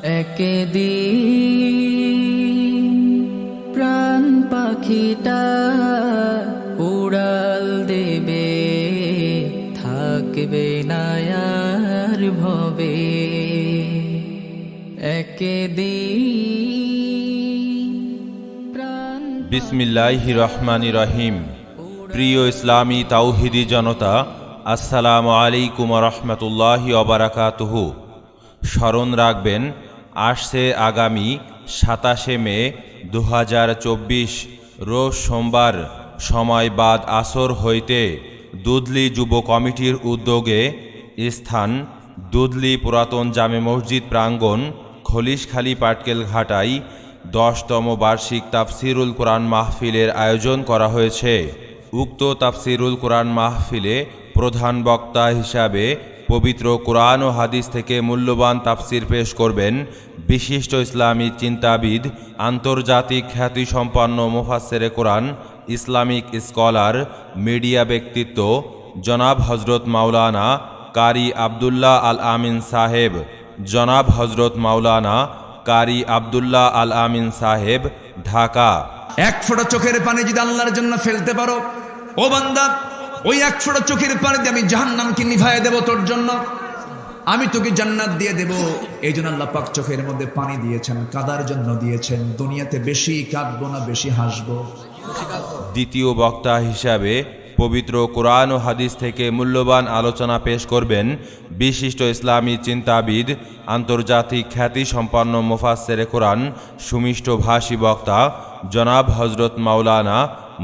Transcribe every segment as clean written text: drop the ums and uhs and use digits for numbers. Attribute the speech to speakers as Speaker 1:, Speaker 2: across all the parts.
Speaker 1: একদিন প্রাণ পাখিটা উড়াল দেবে, থাকবে না আর ভবে। একদিন প্রাণ
Speaker 2: বিসমিল্লাহির রহমানির রহিম। প্রিয় ইসলামী তাওহিদি জনতা, আসসালামু আলাইকুম রহমতুল্লাহি ওয়া বারাকাতুহু। স্মরণ রাখবেন, আসছে আগামী 27শে মে 2024 রোজ সোমবার সময় বাদ আসর হইতে দুধলি যুব কমিটির উদ্যোগে স্থান দুধলি পুরাতন জামে মসজিদ প্রাঙ্গণ, খলিশখালী পাটকেল ঘাটাই 10তম বার্ষিক তাফসিরুল কোরআন মাহফিলের আয়োজন করা হয়েছে। উক্ত তাফসিরুল কোরআন মাহফিলে প্রধান বক্তা হিসাবে পবিত্র কোরআন ও হাদিস থেকে মূল্যবান তাফসির পেশ করবেন বিশিষ্ট ইসলামী চিন্তাবিদ, আন্তর্জাতিক খ্যাতিসম্পন্ন মুফাসসিরে কোরআন, ইসলামিক স্কলার, মিডিয়া ব্যক্তিত্ব জনাব হজরত মাওলানা কারি আবদুল্লাহ আল আমিন সাহেব। জনাব হজরত মাওলানা কারি আবদুল্লাহ আল আমিন সাহেব, ঢাকা।
Speaker 3: এক ফোঁটা চোখের পানি যদি আল্লাহর জন্য ফেলতে পারো, ও বান্দা, ওই এক ফোঁটা চোখের পানি দিয়ে আমি জাহান্নামকে নিভাইয়া দেব তোর জন্য, আমি তোকে জান্নাত দিয়ে দেব। এই জন্য আল্লাহ পাক চোখের মধ্যে পানি দিয়েছেন, কাদার জন্য দিয়েছেন। দুনিয়াতে বেশি কাঁদবো না, বেশি হাসবো।
Speaker 2: দ্বিতীয় বক্তা হিসাবে পবিত্র কোরআন ও হাদিস থেকে মূল্যবান আলোচনা পেশ করবেন বিশিষ্ট ইসলামী চিন্তাবিদ, আন্তর্জাতিক খ্যাতিসম্পন্ন মুফাসসিরে কোরআন, সুমিষ্ট ভাষী বক্তা জনাব হজরত মাওলানা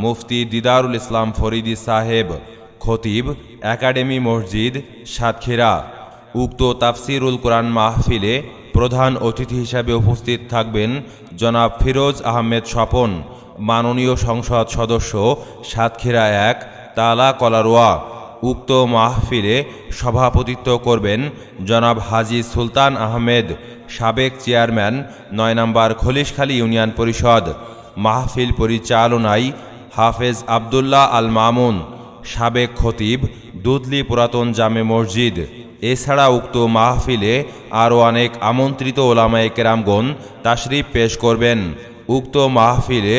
Speaker 2: মুফতি দিদারুল ইসলাম ফরিদি সাহেব, খতিব, একাডেমি মসজিদ, সাতক্ষীরা। উক্ত তাফসিরুল কোরআন মাহফিলে প্রধান অতিথি হিসাবে উপস্থিত থাকবেন জনাব ফিরোজ আহমেদ স্বপন, মাননীয় সংসদ সদস্য, সাতক্ষীরা 1 তালা কলারোয়া। উক্ত মাহফিলে সভাপতিত্ব করবেন জনাব হাজী সুলতান আহমেদ, সাবেক চেয়ারম্যান 9 নম্বর খলিশখালী ইউনিয়ন পরিষদ। মাহফিল পরিচালনায় হাফেজ আবদুল্লাহ আল মামুন, সাবেক খতিব, দুধলি পুরাতন জামে মসজিদ। এছাড়া উক্ত মাহফিলে আরও অনেক আমন্ত্রিত ওলামায়ে কেরামগণ তাশরিফ পেশ করবেন। উক্ত মাহফিলে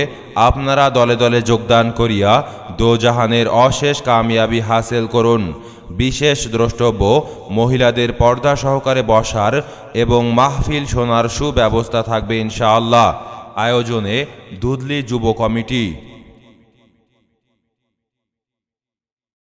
Speaker 2: আপনারা দলে দলে যোগদান করিয়া দোজাহানের অশেষ কামিয়াবি হাসিল করুন। বিশেষ দ্রষ্টব্য, মহিলাদের পর্দা সহকারে বসার এবং মাহফিল শোনার সুব্যবস্থা থাকবে ইনশাআল্লাহ। আয়োজনে দুধলি যুব কমিটি।